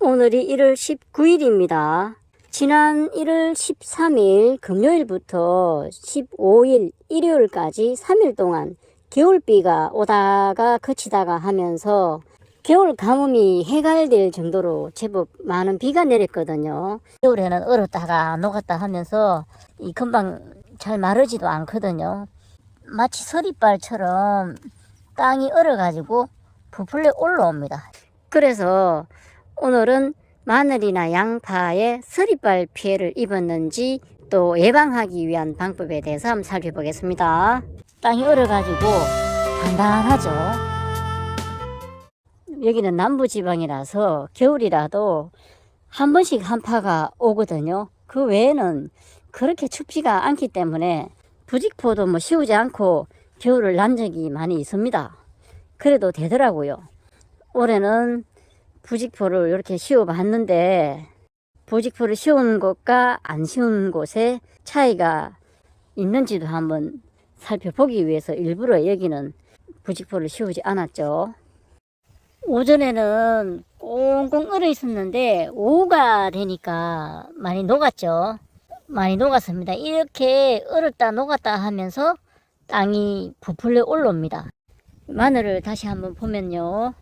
오늘이 1월 19일입니다. 지난 1월 13일 금요일부터 15일 일요일까지 3일 동안 겨울비가 오다가 그치다가 하면서 겨울 가뭄이 해갈될 정도로 제법 많은 비가 내렸거든요. 겨울에는 얼었다가 녹았다 하면서 이 금방 잘 마르지도 않거든요. 마치 서리발처럼 땅이 얼어가지고 부풀려 올라옵니다. 그래서 오늘은 마늘이나 양파에 서리발 피해를 입었는지 또 예방하기 위한 방법에 대해서 한번 살펴보겠습니다. 땅이 얼어가지고 단단하죠. 여기는 남부지방이라서 겨울이라도 한 번씩 한파가 오거든요. 그 외에는 그렇게 춥지가 않기 때문에 부직포도 뭐 씌우지 않고 겨울을 난 적이 많이 있습니다. 그래도 되더라고요. 올해는 부직포를 이렇게 씌워 봤는데 부직포를 씌우는 곳과 안 씌우는 곳에 차이가 있는지도 한번 살펴보기 위해서 일부러 여기는 부직포를 씌우지 않았죠. 오전에는 꽁꽁 얼어 있었는데 오후가 되니까 많이 녹았죠. 많이 녹았습니다. 이렇게 얼었다 녹았다 하면서 땅이 부풀려 올라옵니다. 마늘을 다시 한번 보면요.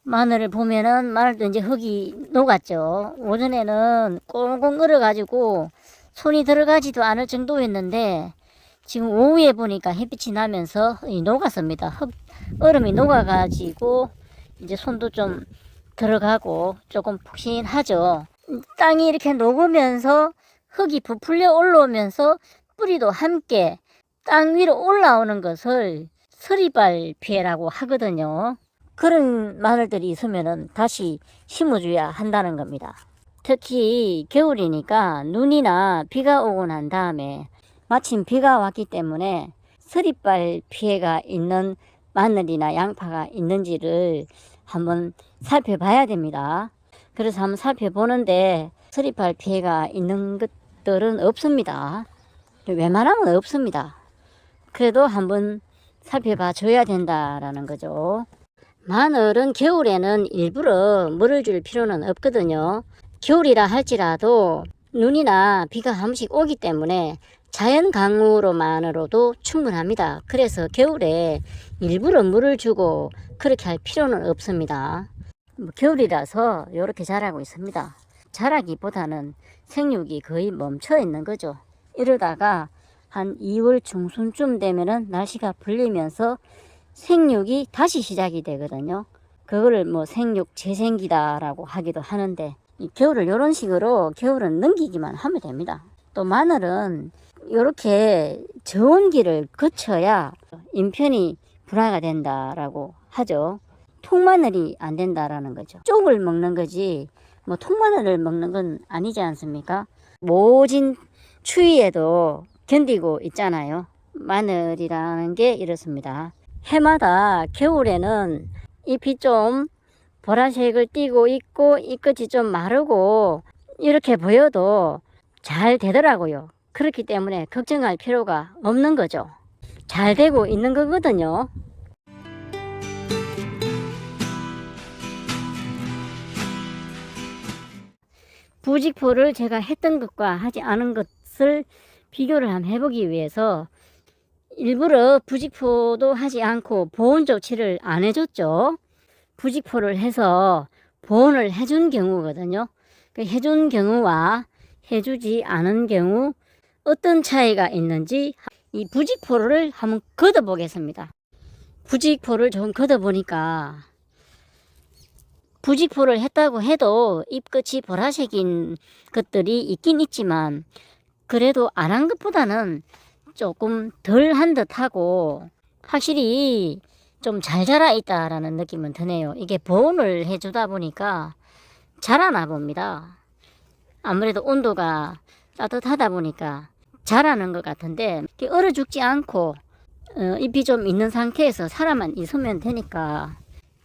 마늘을 보면은 마늘도 이제 흙이 녹았죠. 오전에는 꽁꽁 얼어가지고 손이 들어가지도 않을 정도였는데 지금 오후에 보니까 햇빛이 나면서 녹았습니다. 얼음이 녹아가지고 이제 손도 좀 들어가고 조금 푹신하죠. 땅이 이렇게 녹으면서 흙이 부풀려 올라오면서 뿌리도 함께 땅 위로 올라오는 것을 서리발 피해라고 하거든요. 그런 마늘들이 있으면은 다시 심어줘야 한다는 겁니다. 특히 겨울이니까 눈이나 비가 오고 난 다음에 마침 비가 왔기 때문에 서리발 피해가 있는 마늘이나 양파가 있는지를 한번 살펴봐야 됩니다. 그래서 한번 살펴보는데 서리발 피해가 있는 것들은 없습니다. 웬만하면 없습니다. 그래도 한번 살펴봐 줘야 된다라는 거죠. 마늘은 겨울에는 일부러 물을 줄 필요는 없거든요. 겨울이라 할지라도 눈이나 비가 한 번씩 오기 때문에 자연 강우로만으로도 충분합니다. 그래서 겨울에 일부러 물을 주고 그렇게 할 필요는 없습니다. 겨울이라서 이렇게 자라고 있습니다. 자라기보다는 생육이 거의 멈춰 있는 거죠. 이러다가 한 2월 중순쯤 되면은 날씨가 풀리면서 생육이 다시 시작이 되거든요. 그거를 뭐 생육 재생기다라고 하기도 하는데 이 겨울을 이런 식으로 겨울은 넘기기만 하면 됩니다. 또 마늘은 이렇게 저온기를 거쳐야 인편이 분화가 된다라고 하죠. 통마늘이 안 된다라는 거죠. 쪽을 먹는 거지 뭐 통마늘을 먹는 건 아니지 않습니까? 모진 추위에도 견디고 있잖아요. 마늘이라는 게 이렇습니다. 해마다 겨울에는 잎이 좀 보라색을 띠고 있고 잎끝이 좀 마르고 이렇게 보여도 잘 되더라고요. 그렇기 때문에 걱정할 필요가 없는 거죠. 잘 되고 있는 거거든요. 부직포를 제가 했던 것과 하지 않은 것을 비교를 한번 해보기 위해서 일부러 부직포도 하지 않고 보온 조치를 안 해줬죠. 부직포를 해서 보온을 해준 경우거든요. 그 해준 경우와 해주지 않은 경우 어떤 차이가 있는지 이 부직포를 한번 걷어 보겠습니다. 부직포를 좀 걷어 보니까 부직포를 했다고 해도 잎끝이 보라색인 것들이 있긴 있지만 그래도 안 한 것보다는 조금 덜 한 듯하고 확실히 좀 잘 자라 있다라는 느낌은 드네요. 이게 보온을 해주다 보니까 자라나 봅니다. 아무래도 온도가 따뜻하다 보니까 자라는 것 같은데 얼어 죽지 않고 잎이 좀 있는 상태에서 살아만 있으면 되니까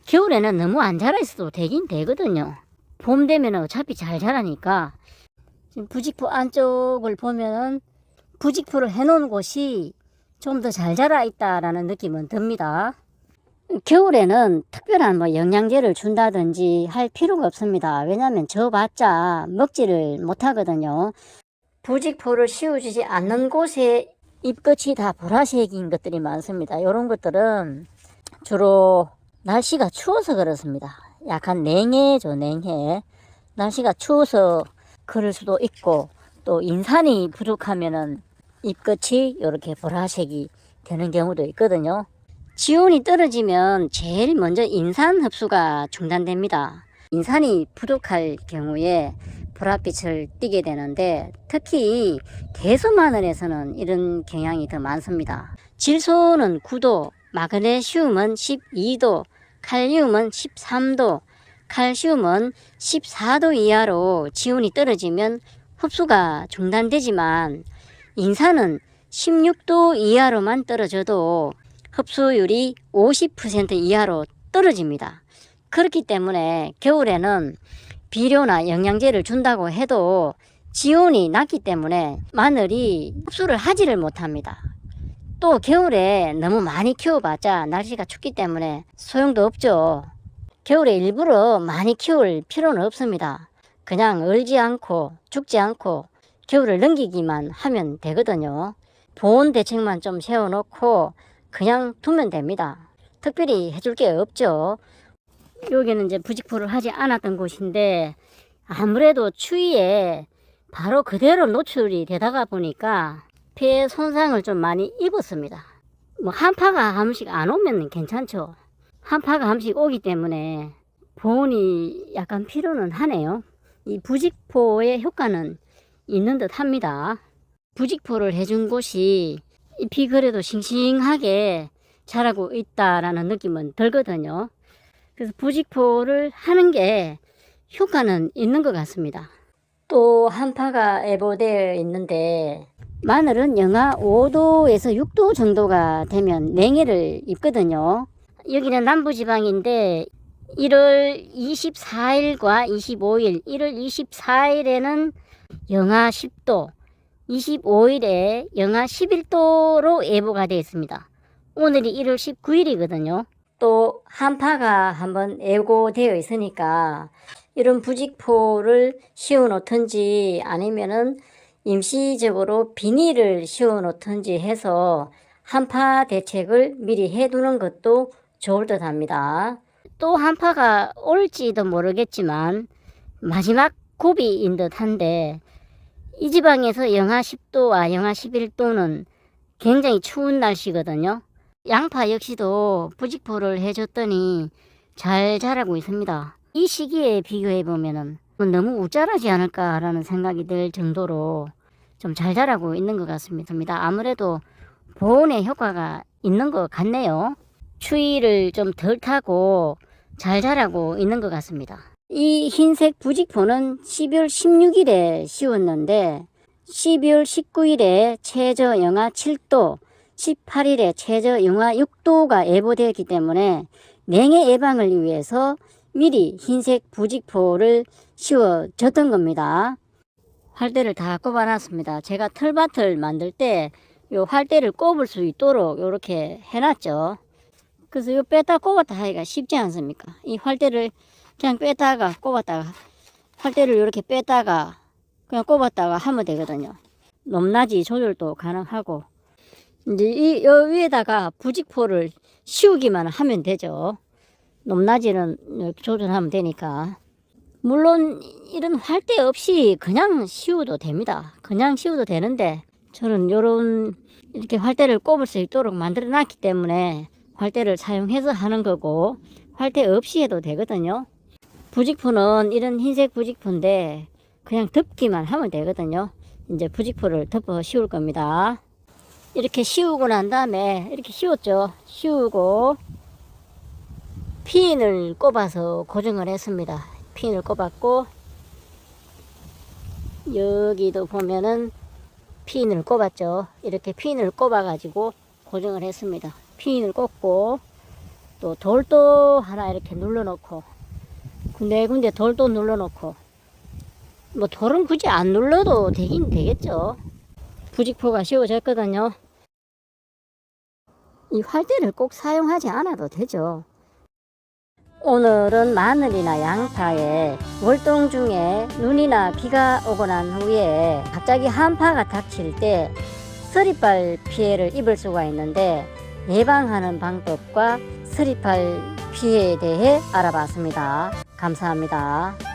겨울에는 너무 안 자라 있어도 되긴 되거든요. 봄 되면 어차피 잘 자라니까 지금 부직포 안쪽을 보면은 부직포를 해놓은 곳이 좀 더 잘 자라 있다라는 느낌은 듭니다. 겨울에는 특별한 뭐 영양제를 준다든지 할 필요가 없습니다. 왜냐하면 져봤자 먹지를 못하거든요. 부직포를 씌워주지 않는 곳에 잎끝이 다 보라색인 것들이 많습니다. 이런 것들은 주로 날씨가 추워서 그렇습니다. 약간 냉해죠, 냉해. 날씨가 추워서 그럴 수도 있고, 또 인산이 부족하면은 잎끝이 이렇게 보라색이 되는 경우도 있거든요. 지온이 떨어지면 제일 먼저 인산 흡수가 중단됩니다. 인산이 부족할 경우에 보랏빛을 띠게 되는데, 특히 대소마늘에서는 이런 경향이 더 많습니다. 질소는 9도, 마그네슘은 12도, 칼륨은 13도, 칼슘은 14도 이하로 지온이 떨어지면 흡수가 중단되지만, 인산은 16도 이하로만 떨어져도 흡수율이 50% 이하로 떨어집니다. 그렇기 때문에 겨울에는 비료나 영양제를 준다고 해도 지온이 낮기 때문에 마늘이 흡수를 하지를 못합니다. 또 겨울에 너무 많이 키워봤자 날씨가 춥기 때문에 소용도 없죠. 겨울에 일부러 많이 키울 필요는 없습니다. 그냥 얼지 않고 죽지 않고 겨울을 넘기기만 하면 되거든요. 보온 대책만 좀 세워놓고 그냥 두면 됩니다. 특별히 해줄 게 없죠. 여기는 이제 부직포를 하지 않았던 곳인데, 아무래도 추위에 바로 그대로 노출이 되다가 보니까 폐 손상을 좀 많이 입었습니다. 뭐 한파가 한 번씩 안 오면 괜찮죠. 한파가 한 번씩 오기 때문에 보온이 약간 필요는 하네요. 이 부직포의 효과는 있는 듯 합니다. 부직포를 해준 곳이 잎이 그래도 싱싱하게 자라고 있다라는 느낌은 들거든요. 그래서 부직포를 하는 게 효과는 있는 것 같습니다. 또 한파가 예보되어 있는데, 마늘은 영하 5도에서 6도 정도가 되면 냉해를 입거든요. 여기는 남부지방인데 1월 24일과 25일, 1월 24일에는 영하 10도, 25일에 영하 11도로 예보가 되어 있습니다. 오늘이 1월 19일이거든요. 또 한파가 한번 예고되어 있으니까 이런 부직포를 씌워 놓든지 아니면은 임시적으로 비닐을 씌워 놓든지 해서 한파 대책을 미리 해두는 것도 좋을 듯 합니다. 또 한파가 올지도 모르겠지만 마지막 고비인 듯 한데, 이 지방에서 영하 10도와 영하 11도는 굉장히 추운 날씨거든요. 양파 역시도 부직포를 해줬더니 잘 자라고 있습니다. 이 시기에 비교해 보면은 너무 우짜라지 않을까라는 생각이 들 정도로 좀 잘 자라고 있는 것 같습니다. 아무래도 보온의 효과가 있는 것 같네요. 추위를 좀 덜 타고 잘 자라고 있는 것 같습니다. 이 흰색 부직포는 12월 16일에 씌웠는데 12월 19일에 최저 영하 7도, 18일에 최저 영하 6도가 예보되었기 때문에 냉해 예방을 위해서 미리 흰색 부직포를 씌워줬던 겁니다. 활대를 다 꼽아놨습니다. 제가 털밭을 만들 때 요 활대를 꼽을 수 있도록 이렇게 해놨죠. 그래서 요 뺐다 꼽았다 하기가 쉽지 않습니까? 이 활대를 그냥 뺐다가 꼽았다가, 활대를 이렇게 뺐다가 그냥 꼽았다가 하면 되거든요. 높낮이 조절도 가능하고, 이제 이 위에다가 부직포를 씌우기만 하면 되죠. 높낮이는 조절하면 되니까. 물론 이런 활대 없이 그냥 씌워도 됩니다. 그냥 씌워도 되는데 저는 요런 이렇게 활대를 꼽을 수 있도록 만들어 놨기 때문에 활대를 사용해서 하는 거고, 활대 없이 해도 되거든요. 부직포는 이런 흰색 부직포인데 그냥 덮기만 하면 되거든요. 이제 부직포를 덮어 씌울 겁니다. 이렇게 씌우고 난 다음에 이렇게 씌웠죠. 씌우고 핀을 꼽아서 고정을 했습니다. 핀을 꼽았고, 여기도 보면은 핀을 꼽았죠. 이렇게 핀을 꼽아 가지고 고정을 했습니다. 핀을 꼽고 또 돌도 하나 이렇게 눌러 놓고, 군데군데 돌도 눌러 놓고, 뭐 돌은 굳이 안 눌러도 되긴 되겠죠. 부직포가 씌워졌거든요. 이 활대를 꼭 사용하지 않아도 되죠. 오늘은 마늘이나 양파에 월동 중에 눈이나 비가 오고 난 후에 갑자기 한파가 닥칠 때 서리발 피해를 입을 수가 있는데 예방하는 방법과 서리발 피해에 대해 알아봤습니다. 감사합니다.